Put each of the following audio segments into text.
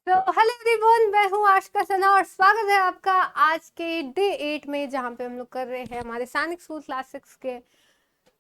तो hello everyone, मैं हूँ आशिका सना और स्वागत है आपका आज के डे 8 में, जहाँ पे हम लोग कर रहे हैं हमारे सैनिक स्कूल क्लास 6 के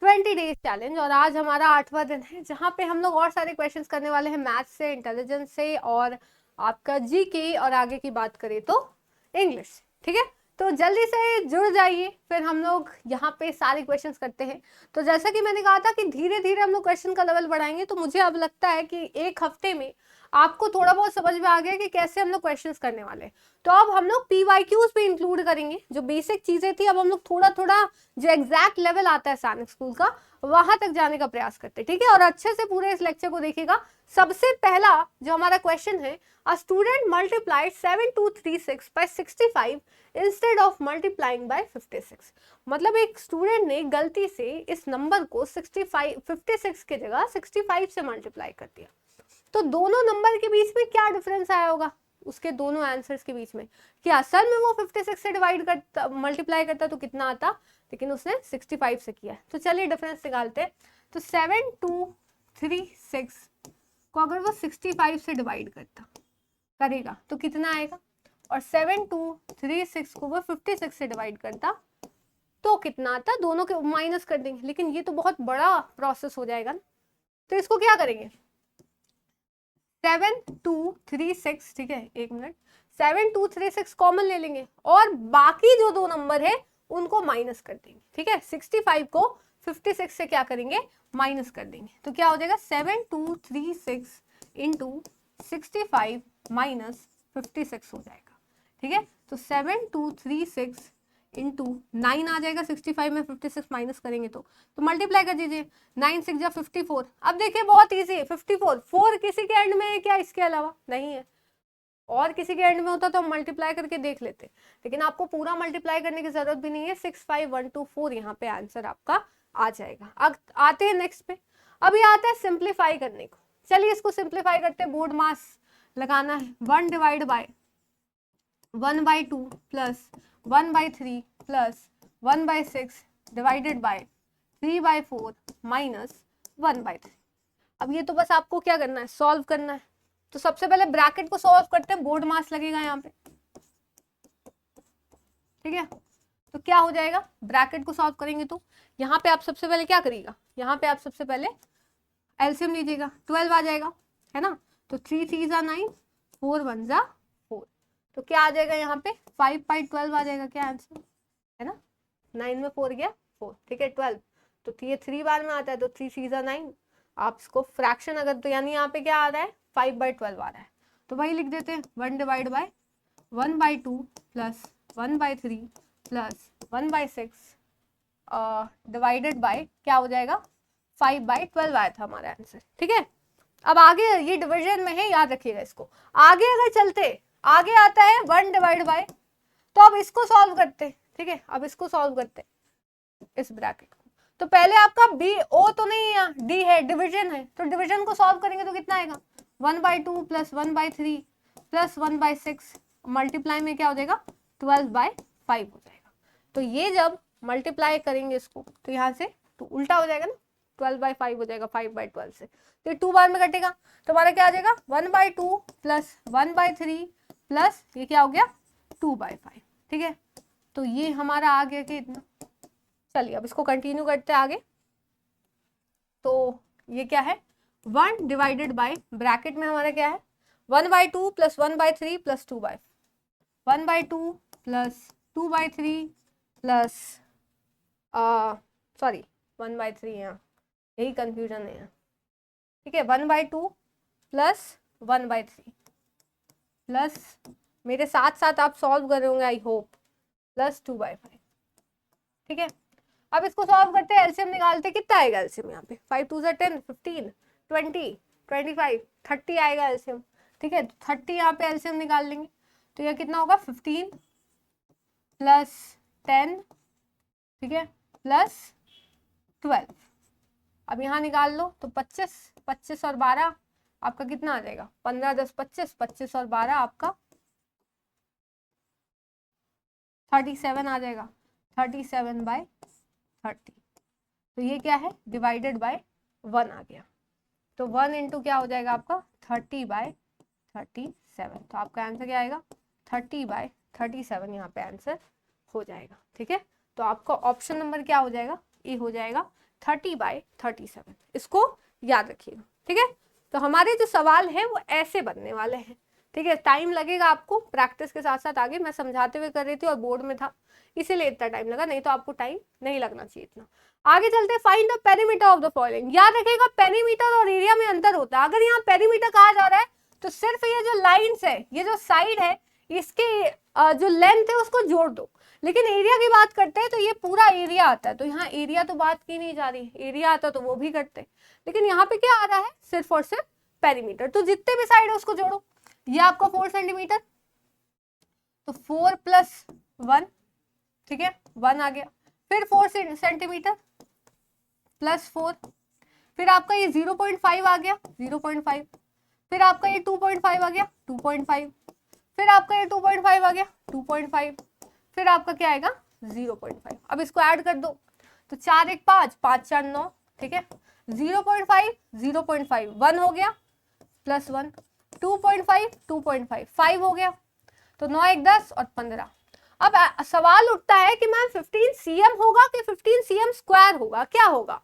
20 डेज चैलेंज। और आज हमारा 8वां दिन है, जहाँ पे हम लोग और सारे क्वेश्चंस करने वाले हैं मैथ्स से, इंटेलिजेंस से और आपका जीके, और आगे की बात करें तो इंग्लिश। ठीक है, तो जल्दी से जुड़ जाइए, फिर हम लोग यहाँ पे सारे क्वेश्चंस करते हैं। तो जैसा कि मैंने कहा था कि धीरे धीरे हम लोग क्वेश्चन का लेवल बढ़ाएंगे, तो मुझे अब लगता है कि एक हफ्ते में आपको थोड़ा बहुत समझ में आ गया कि कैसे हम लोग क्वेश्चंस करने वाले हैं। तो अब हम लोग पीवाईक्यूज भी इंक्लूड करेंगे। जो बेसिक चीजें थी, अब हम लोग थोड़ा थोड़ा जो एग्जैक्ट लेवल आता है सैनिक स्कूल का, वहां तक जाने का प्रयास करते हैं। ठीक है, और अच्छे से पूरे इस लेक्चर को देखिएगा। सबसे पहला जो हमारा क्वेश्चन है, a student multiplied 7236 by 65 instead of multiplying by 56। मतलब एक स्टूडेंट ने गलती से इस नंबर को 56 की जगह 65 से मल्टीप्लाई कर दिया। तो दोनों नंबर के बीच में क्या डिफरेंस आया होगा, उसके दोनों आंसर्स के बीच में? कि असल में वो 56 से डिवाइड करता, मल्टीप्लाई करता तो कितना आता, लेकिन उसने 65 से किया। तो चलिए डिफरेंस निकालते हैं। तो 7236 को अगर वो 65 से डिवाइड करेगा तो कितना आएगा, और 7236 को वो 56 से डिवाइड करता तो कितना आता। दोनों के माइनस कर देंगे, लेकिन ये तो बहुत बड़ा प्रोसेस हो जाएगा ना। तो इसको क्या करेंगे, 7236, ठीक है, एक मिनट, 7236 कॉमन ले लेंगे और बाकी जो दो नंबर है उनको माइनस कर देंगे। ठीक है, 65 को 56 से क्या करेंगे, माइनस कर देंगे। तो क्या हो जाएगा, 7236 इंटू 65 माइनस 56 हो जाएगा। ठीक है, तो 7236 इंटू 9 आ जाएगा, 65 में 56 माइनस करेंगे तो मल्टीप्लाई कर दीजिए। 9 6 जा 54। अब देखिए बहुत इजी है, 54 4 किसी के एंड में है क्या, इसके अलावा नहीं है। और किसी के एंड में होता तो हम मल्टीप्लाई करके देख लेते, लेकिन आपको पूरा मल्टीप्लाई करने की जरूरत भी नहीं है। 65124 यहाँ पे आंसर आपका आ जाएगा। अब आते हैं नेक्स्ट पे। अभी आता है सिंप्लीफाई करने को। चलिए इसको सिंप्लीफाई करते हैं। बोर्ड मास लगाना है। 1 divide by 1/2 plus 1/3 plus 1/6 divided by 3/4 minus 1/3। अब ये तो बस आपको क्या करना है, सॉल्व करना है। तो सबसे पहले ब्रैकेट को सॉल्व करते हैं, बोर्ड मास लगेगा यहाँ पे। ठीक है, तो क्या हो जाएगा, ब्रैकेट को सॉल्व करेंगे तो यहाँ पे आप सबसे पहले क्या करिएगा, यहाँ पे आप सबसे पहले एलसीएम लीजिएगा। 12 आ जाएगा, है ना। तो 3 3 जा 9, 4 1 जा 4। तो क्या आ जाएगा यहाँ पे, 5/12 आ जाएगा क्या आंसर, है ना। 9 में 4 गया 4, ठीक है 12। तो ये 3 बार में आता है, तो 3 3 जा 9। आप इसको फ्रैक्शन अगर, तो यानी यहाँ पे क्या आ रहा है, 5/12 आ रहा है। तो वही लिख देते हैं, 1 divide by 1/2 plus 1/3 plus 1/6 divided by क्या हो जाएगा, 5/12 आया था हमारा आंसर। ठीक है, अब आगे ये डिवीजन में है, याद रखिएगा इसको। आगे अगर चलते, आगे आता है 1 डिवाइड बाय, तो अब इसको सॉल्व करते। ठीक है, अब इसको सॉल्व करते इस ब्रैकेट को। तो पहले आपका बी ओ तो नहीं है, डी है, डिवीजन है। तो डिवीजन को सॉल्व करेंगे तो कितना आएगा, 1/2 प्लस 1/3 प्लस 1/6 मल्टीप्लाई में क्या हो जाएगा, 12/5 हो जाएगा। तो ये जब मल्टीप्लाई करेंगे इसको, तो यहाँ से तो उल्टा हो जाएगा ना, 12/5 हो जाएगा 5/12 से। तो 2 बार में कटेगा, तो हमारा क्या आ जाएगा, 1/2 प्लस 1/3 प्लस ये क्या हो गया 2/5। ठीक है, तो ये हमारा आ गया कि इतना। चलिए अब इसको कंटिन्यू करते हैं आगे। तो ये क्या है, 1 डिवाइडेड बाय, ब्रैकेट में हमारा क्या है, 1/2 plus 1/3 plus 2/5, 1/2 plus 2/3 plus sorry 1/3 यहाँ, यही कंफ्यूजन है यहाँ। ठीक है, 1/2 प्लस 1/3 प्लस, मेरे साथ साथ आप सॉल्व कर रहे होंगे आई होप, प्लस 2/5। ठीक है, अब इसको सॉल्व करते हैं, एलसीएम निकालते, कितना आएगा एलसीएम यहाँ पे, 5 2 10 15 20 25 30 आएगा एलसीएम। ठीक है, 30 यहाँ पे एलसीएम निकाल लेंगे, तो यह कितना होगा, 15 प्लस 10, ठीक है, प्लस 12। अब यहाँ निकाल लो तो 25 25 और 12 आपका कितना आ जाएगा, 15 10 25, 25 और 12 आपका 37 आ जाएगा, 37/30। तो ये क्या है, डिवाइडेड बाय 1 आ गया। तो 1 इंटू क्या हो जाएगा आपका, 30/30 37। तो आपका आंसर क्या आएगा 30/37 यहाँ पे आंसर हो जाएगा। ठीक है, तो आपका ऑप्शन नंबर क्या हो जाएगा, ए हो जाएगा 30/37। इसको याद रखिएगा। ठीक है, तो हमारे जो सवाल है वो ऐसे बनने वाले हैं। ठीक है, टाइम लगेगा आपको प्रैक्टिस के साथ साथ, आगे मैं समझाते हुए कर रही थी और बोर्ड में था इसीलिए इतना टाइम लगा, नहीं तो आपको टाइम नहीं लगना चाहिए इतना। आगे चलते, find the perimeter of the following. याद रखिएगा पेरीमीटर और एरिया में अंतर होता है। अगर यहाँ पेरीमीटर कहा जा रहा है तो सिर्फ ये जो लाइन्स है, ये जो साइड है, इसके जो लेंथ है उसको जोड़ दो। लेकिन एरिया की बात करते हैं तो ये पूरा एरिया आता है, तो यहाँ एरिया तो बात की नहीं जा रही, एरिया आता तो वो भी करते, लेकिन यहाँ पे क्या आ रहा है, सिर्फ और सिर्फ पेरीमीटर। तो जितने भी साइड है उसको जोड़ो। ये आपका 4 सेंटीमीटर, तो 4 + 1, ठीक है 1 आ गया। फिर 4 सेंटीमीटर +4, फिर आपका ये 0.5 आ गया 0.5, फिर आपका ये 2.5 आ गया 2.5, फिर आपका ये 2.5 आ गया 2.5, फिर आपका क्या आएगा 0.5। अब इसको ऐड कर दो, तो 4 1 5, 5 4 9, ठीक है 0.5 0.5 1 हो गया +1, 2.5 2.5 5 हो गया, तो 9 1 10 और 15। अब सवाल उठता है कि मैम 15 cm होगा कि 15 cm स्क्वायर होगा, क्या होगा?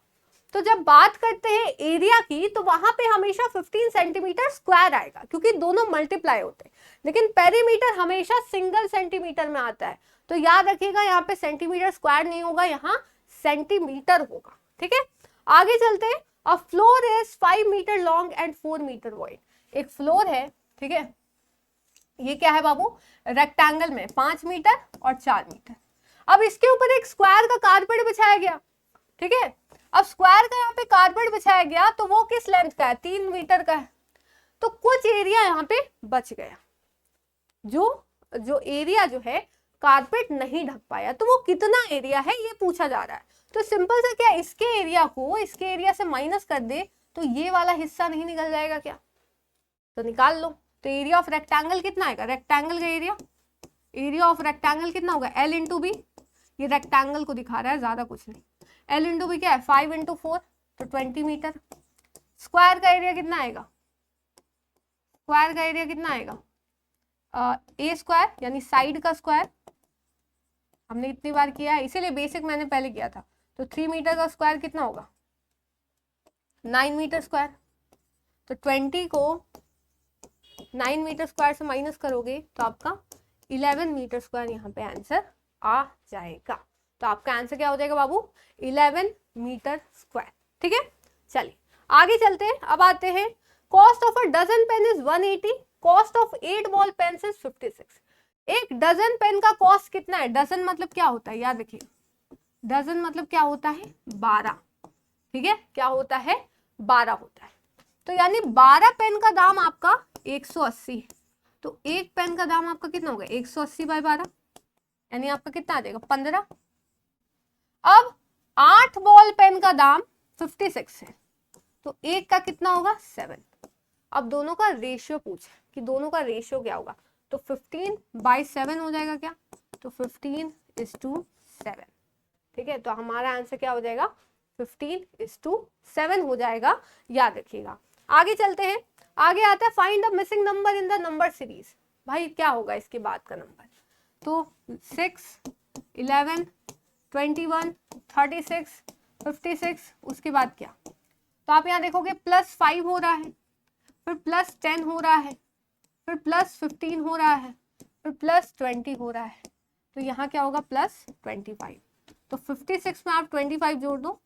तो जब बात करते हैं एरिया की तो वहां पे हमेशा 15 सेंटीमीटर स्क्वायर आएगा क्योंकि दोनों मल्टीप्लाई होते हैं, लेकिन पेरीमीटर हमेशा सिंगल सेंटीमीटर में आता है। तो याद रखिएगा यहाँ पे सेंटीमीटर स्क्वायर नहीं होगा, यहाँ सेंटीमीटर होगा। ठीक है, आगे चलते हैं। A floor is 5 metre long and 4 metre wide. एक फ्लोर है, ठीक है, ये क्या है बाबू, रेक्टेंगल में 5 मीटर और 4 मीटर। अब इसके ऊपर एक स्क्वायर का कारपेट बिछाया गया, ठीक है। अब स्क्वायर का यहाँ पे कारपेट बिछाया गया तो वो किस लेंथ का है, 3 मीटर का है। तो कुछ एरिया यहाँ पे बच गया, जो एरिया जो है कारपेट नहीं ढक पाया, तो वो कितना एरिया है ये पूछा जा रहा है। तो सिंपल सा क्या, इसके एरिया को इसके एरिया से माइनस कर दे तो ये वाला हिस्सा नहीं निकल जाएगा क्या, तो निकाल लो। तो एरिया ऑफ रेक्टेंगल कितना आएगा, रेक्टेंगल का एरिया ऑफ रेक्टेंगल कितना होगा, L इंटू बी। ये रेक्टेंगल को दिखा रहा है, ज्यादा कुछ नहीं। L इंटू बी क्या है, 5 इंटू 4 तो 20 मीटर। स्क्वायर का एरिया कितना आएगा, स्क्वायर का एरिया कितना आएगा, ए स्क्वायर यानी साइड का स्क्वायर, हमने इतनी बार किया है इसीलिए बेसिक मैंने पहले किया था। तो 3 मीटर का स्क्वायर कितना होगा, 9 मीटर स्क्वायर। तो 20 को 9 मीटर स्क्वायर से माइनस करोगे तो आपका 11 मीटर स्क्वायर यहाँ पे आंसर आ जाएगा। तो आपका आंसर क्या हो जाएगा बाबू, 11 मीटर स्क्वायर। ठीक है, चलिए आगे चलते हैं। अब आते हैं, cost of a dozen pen is 180, cost of 8 ball pen is 56। एक डजन पेन का कॉस्ट कितना है, डजन मतलब क्या होता है, याद रखिए डजन मतलब क्या होता है, 12। ठीक है, क्या होता है, 12 होता है। तो यानी 12 पेन का दाम आपका 180 है। तो एक पेन का दाम आपका कितना होगा, 180/12 यानी आपका कितना आ जाएगा, 15। अब 8 बॉल पेन का दाम 56 है, तो एक का कितना होगा, 7। अब दोनों का रेशियो पूछे कि दोनों का रेशियो क्या होगा, तो 15/7 हो जाएगा क्या, तो 15:7। ठीक है, तो हमारा आंसर क्या हो जाएगा, 15:7 हो जाएगा, याद रखिएगा। आगे चलते हैं, आगे आता है find the missing number in the number series. भाई क्या होगा इसके बाद का नंबर, तो 6 11 21 36 56, उसके बाद क्या, तो आप यहाँ देखोगे +5 हो रहा है, फिर +10 हो रहा है, फिर +15 हो रहा है, फिर +20 हो रहा है। तो यहाँ क्या होगा, +25। तो 56 में आप 25 जोड़ दो,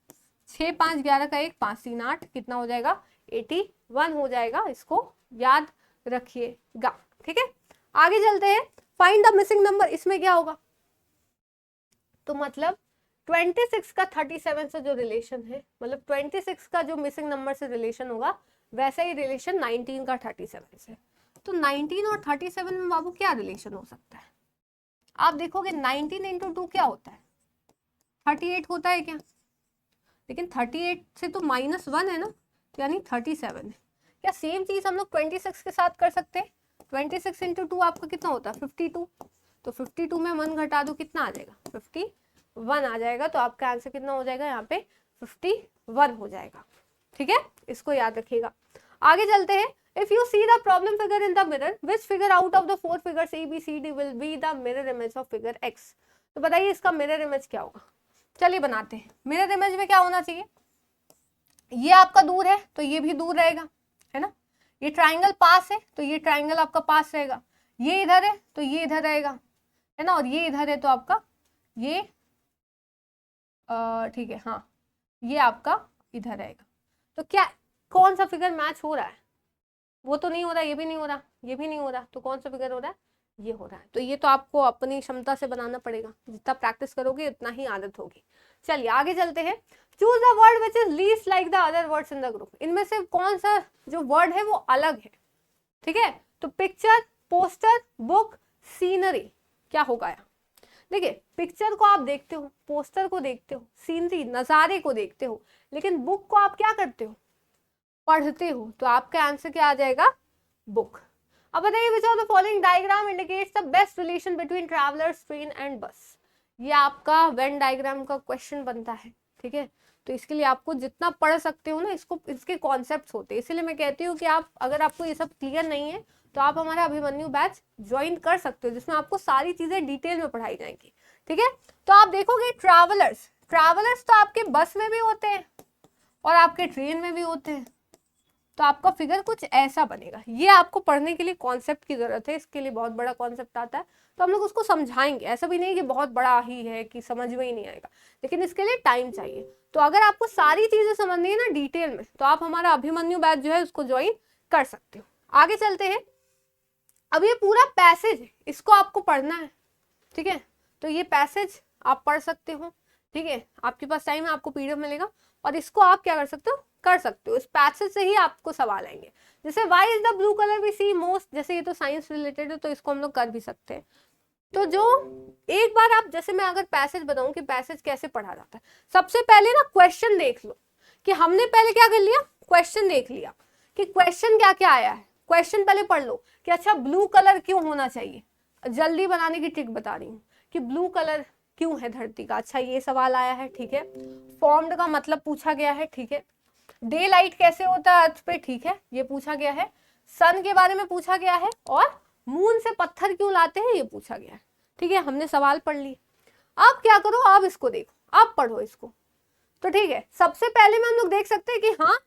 6 5 11 का 1 5 3 8, कितना हो जाएगा, 81 हो जाएगा। इसको याद रखिएगा। ठीक है, आगे चलते हैं, फाइंड द मिसिंग नंबर। इसमें क्या होगा, तो मतलब 26 का 37 से जो रिलेशन है, मतलब 26 का जो मिसिंग नंबर से रिलेशन होगा वैसा ही रिलेशन 19 का 37 से। तो 19 और 37 में बाबू क्या रिलेशन हो सकता है, आप देखोगे 19 इंटू 2 क्या होता है, 38 होता है क्या, लेकिन 38 से तो -1 है ना, तो यानी 37 है। क्या सेम चीज हम लोग 26 के साथ कर सकते हैं, 26 इंटू 2 आपका कितना होता है, 52। तो 52 में 1 घटा दो, कितना आ जाएगा, 51 आ जाएगा। तो आपका आंसर कितना हो जाएगा, यहाँ पे 51 हो जाएगा। ठीक है, इसको याद रखिएगा। आगे चलते हैं, If you see the problem figure in the mirror, which figure out of the 4 figures A, B, C, D will be the mirror image of figure X? तो बताइए इसका मिरर इमेज क्या होगा। चलिए बनाते हैं। मिरर इमेज में क्या होना चाहिए, ये आपका दूर है तो ये भी दूर रहेगा, है ना। ये ट्राइंगल पास है तो ये ट्राइंगल आपका पास रहेगा, ये इधर है तो ये इधर रहेगा, है ना, और ये इधर है तो आपका ये ठीक है, हाँ ये आपका इधर रहेगा। तो क्या कौन सा फिगर मैच हो रहा है, वो तो नहीं हो रहा, ये भी नहीं हो रहा, ये भी नहीं हो रहा, तो कौन सा फिगर हो रहा है, ये हो रहा है। तो ये तो आपको अपनी क्षमता से बनाना पड़ेगा, जितना प्रैक्टिस करोगे उतना ही आदत होगी। चलिए आगे चलते हैं। Choose the word which is least like the other words in the group. इनमें से कौन सा जो वर्ड है वो अलग है, ठीक है। तो पिक्चर, पोस्टर, बुक, सीनरी, क्या होगा यहाँ। देखिए पिक्चर को आप देखते हो, पोस्टर को देखते हो, सीनरी नज़ारे को देखते हो, लेकिन बुक को आप क्या करते हो, पढ़ते हो। तो आपका आंसर क्या आ जाएगा, बुक। अब बताइए विच of the following diagram indicates the best relation between travellers, train and बस। ये आपका वेन डायग्राम का क्वेश्चन बनता है, ठीक है। तो इसके लिए आपको जितना पढ़ सकते हो ना, इसको इसके कॉन्सेप्ट्स होते हैं। इसीलिए मैं कहती हूँ कि आप अगर आपको ये सब क्लियर नहीं है तो आप हमारा अभिमन्यु बैच ज्वाइन कर सकते हो, जिसमें आपको सारी चीजें डिटेल में पढ़ाई जाएंगी, ठीक है। तो आप देखोगे ट्रैवलर्स, ट्रैवलर्स तो आपके बस में भी होते हैं और आपके ट्रेन में भी होते हैं। तो आपका फिगर कुछ ऐसा बनेगा। ये आपको पढ़ने के लिए कॉन्सेप्ट की जरूरत है, इसके लिए बहुत बड़ा कॉन्सेप्ट आता है तो हम लोग उसको समझाएंगे। ऐसा भी नहीं कि बहुत बड़ा ही है कि समझ में ही नहीं आएगा, लेकिन इसके लिए टाइम चाहिए। तो अगर आपको सारी चीजें समझनी है ना डिटेल में, तो आप हमारा अभिमन्यु बैच जो है उसको ज्वाइन कर सकते हो। आगे चलते हैं। अब ये पूरा पैसेज है, इसको आपको पढ़ना है, ठीक है। तो ये पैसेज आप पढ़ सकते हो, ठीक है। आपके पास टाइम है, आपको पीडीएफ मिलेगा और इसको आप क्या कर सकते हो, कर सकते हो। इस पैसेज से ही आपको सवाल आएंगे। जैसे why is the blue colour we see most, जैसे ये तो साइंस रिलेटेड है तो इसको हम लोग कर भी सकते हैं। तो जो एक बार आप, जैसे मैं अगर पैसेज बताऊं कि पैसेज कैसे पढ़ा जाता है, सबसे पहले ना क्वेश्चन देख लो कि हमने पहले क्या कर लिया, क्वेश्चन देख लिया कि क्वेश्चन क्या क्या आया है। क्वेश्चन पहले पढ़ लो कि अच्छा ब्लू कलर क्यों होना चाहिए। जल्दी बनाने की ट्रिक बता रही हूँ कि ब्लू कलर क्यों है धरती का, अच्छा ये सवाल आया है, ठीक है। फॉर्म्ड का मतलब पूछा गया है, ठीक है। डे लाइट कैसे होता है अर्थ पे, ठीक है, ये पूछा गया है। सन के बारे में पूछा गया है और मून से पत्थर क्यों लाते हैं ये पूछा गया है, ठीक है। हमने सवाल पढ़ लिए। अब क्या करो, आप इसको देखो, आप पढ़ो इसको। तो ठीक है, सबसे पहले में हम लोग देख सकते हैं कि हाँ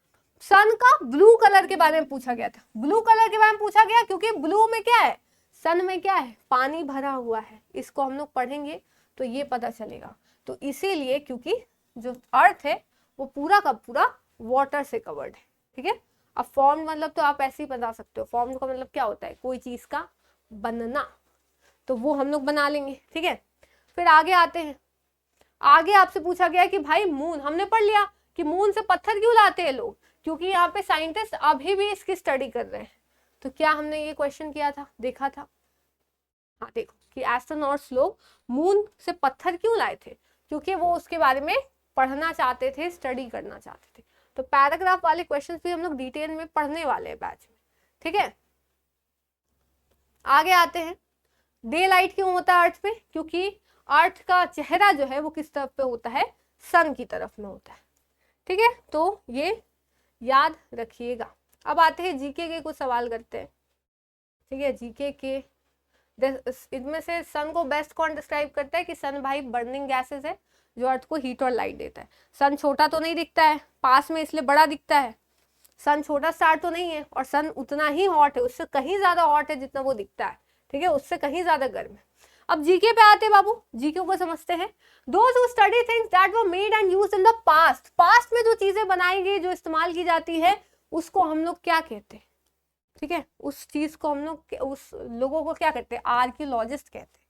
सन का ब्लू कलर के बारे में पूछा गया था। ब्लू कलर के बारे में पूछा गया क्योंकि ब्लू में क्या है, सन में क्या है, पानी भरा हुआ है। इसको हम लोग पढ़ेंगे तो ये पता चलेगा। तो इसीलिए क्योंकि जो अर्थ है वो पूरा का पूरा वाटर से कवर्ड है, ठीक है। अब फॉर्म मतलब तो आप ऐसे ही बता सकते हो, फॉर्म का मतलब क्या होता है, कोई चीज का बनना। तो वो हम लोग बना लेंगे, ठीक है। फिर आगे आते हैं। आगे आपसे पूछा गया कि भाई मून, हमने पढ़ लिया कि मून से पत्थर क्यों लाते हैं लोग, क्योंकि यहाँ पे साइंटिस्ट अभी भी इसकी स्टडी कर रहे हैं। तो क्या हमने ये क्वेश्चन किया था, देखा था, हाँ देखो कि एस्ट्रोनॉट्स लोग मून से पत्थर क्यों लाए थे, क्योंकि वो उसके बारे में पढ़ना चाहते थे, स्टडी करना चाहते थे। तो पैराग्राफ वाले क्वेश्चंस भी हम लोग डिटेल में पढ़ने वाले हैं बैच में, ठीक है। आगे आते हैं। डे लाइट क्यों होता है अर्थ पे, क्योंकि अर्थ का चेहरा जो है वो किस तरफ पे होता है, सन की तरफ में होता है, ठीक है। तो ये याद रखिएगा। अब आते हैं जीके के कुछ सवाल करते हैं, ठीक है। जीके के इनमें से सन को बेस्ट कौन डिस्क्राइब करता है कि सन भाई बर्निंग गैसेस है जो अर्थ को हीट और लाइट देता है। सन छोटा तो नहीं दिखता है, पास में इसलिए बड़ा दिखता है। सन छोटा स्टार तो नहीं है और सन उतना ही हॉट है, उससे कहीं ज्यादा हॉट है जितना वो दिखता है, ठीक है, उससे कहीं ज्यादा गर्म है। अब जीके पे आते हैं बाबू, जीके को समझते हैं। Those who study things that were made and used in the past, past में जो चीजें बनाई गई, जो इस्तेमाल की जाती है, उसको हम लोग क्या कहते हैं, ठीक है। उस चीज को हम लोग, उस लोगों को क्या कहते हैं, आर्कियोलॉजिस्ट कहते हैं,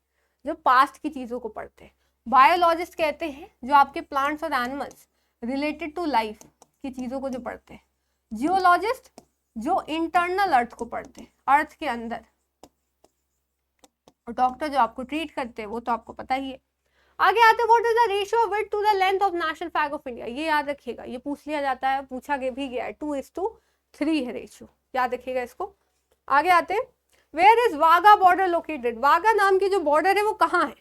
जो पास्ट की चीजों को पढ़ते हैं। बायोलॉजिस्ट कहते हैं जो आपके प्लांट्स और एनिमल्स रिलेटेड टू लाइफ की चीजों को जो पढ़ते हैं। जियोलॉजिस्ट जो इंटरनल अर्थ को पढ़ते हैं, अर्थ के अंदर। और डॉक्टर जो आपको ट्रीट करते हैं, वो तो आपको पता ही है। आगे आते, what is the ratio of width to the length of national flag of India. ये याद रखिएगा, ये पूछ लिया जाता है, पूछा भी गया है, 2:3 है रेशियो, याद रखिएगा इसको। आगे आते हैं, where is Wagah border located. Wagah नाम की जो बॉर्डर है वो कहाँ है,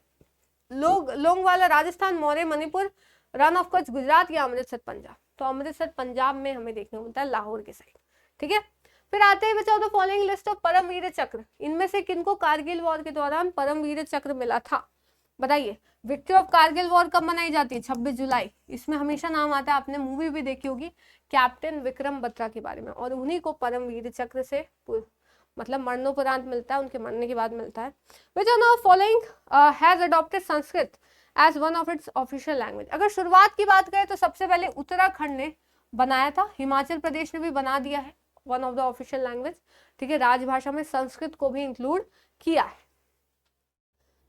लोंगवाला राजस्थान, मौर्य मणिपुर, रन ऑफ कच्छ गुजरात या अमृतसर पंजाब। तो अमृतसर पंजाब में हमें देखने को मिलता है, लाहौर के साइड, ठीक है। फिर आते हैं बच्चों the following list of Paramvir Chakra, इनमें से किनको कारगिल वॉर के दौरान परमवीर चक्र मिला था, बताइए। विक्ट्री ऑफ कारगिल वॉर कब मनाई जाती है, 26 जुलाई। इसमें हमेशा नाम आता है, आपने मूवी भी देखी होगी कैप्टन विक्रम बत्रा के बारे में, और उन्हीं को परमवीर चक्र से मतलब मरणोपरांत मिलता है, उनके मरने के बाद मिलता है। Which of the following has adopted Sanskrit as one of its official language. अगर शुरुआत की बात करें तो सबसे पहले उत्तराखंड ने बनाया था, हिमाचल प्रदेश ने भी बना दिया है one of the official language, ठीक है। राजभाषा में संस्कृत को भी इंक्लूड किया है।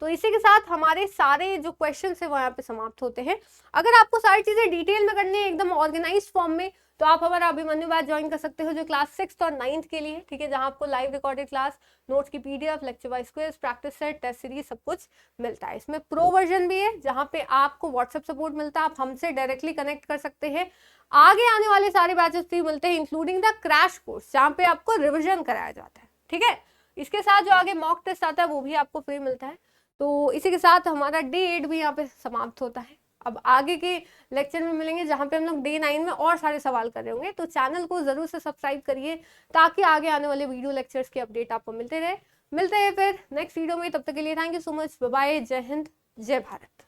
तो इसी के साथ हमारे सारे जो क्वेश्चन है वो यहाँ पे समाप्त होते हैं। अगर आपको सारी चीजें डिटेल में करनी है एकदम ऑर्गेनाइज फॉर्म में, तो आप हमारा अभिमन्यु बैच ज्वाइन कर सकते हो, जो क्लास 6th और 9th के लिए, ठीक है, जहां आपको लाइव रिकॉर्डेड क्लास, नोट्स की PDF, lecture wise quiz, practice set, test series सब कुछ मिलता है। इसमें प्रो वर्जन भी है जहां पे आपको व्हाट्सएप सपोर्ट मिलता है, आप हमसे डायरेक्टली कनेक्ट कर सकते हैं। आगे आने वाले सारे बैचेस फ्री मिलते हैं, इंक्लूडिंग द क्रैश कोर्स जहाँ पे आपको रिविजन कराया जाता है, ठीक है। इसके साथ जो आगे मॉक टेस्ट आता है वो भी आपको फ्री मिलता है। तो इसी के साथ हमारा डे 8 भी यहाँ पे समाप्त होता है। अब आगे के लेक्चर में मिलेंगे जहाँ पे हम लोग डे 9 में और सारे सवाल कर रहे होंगे। तो चैनल को जरूर से सब्सक्राइब करिए ताकि आगे आने वाले वीडियो लेक्चर्स की अपडेट आपको मिलते रहे। मिलते हैं फिर नेक्स्ट वीडियो में, तब तक के लिए thank you so much, bye bye, जय हिंद, जय भारत।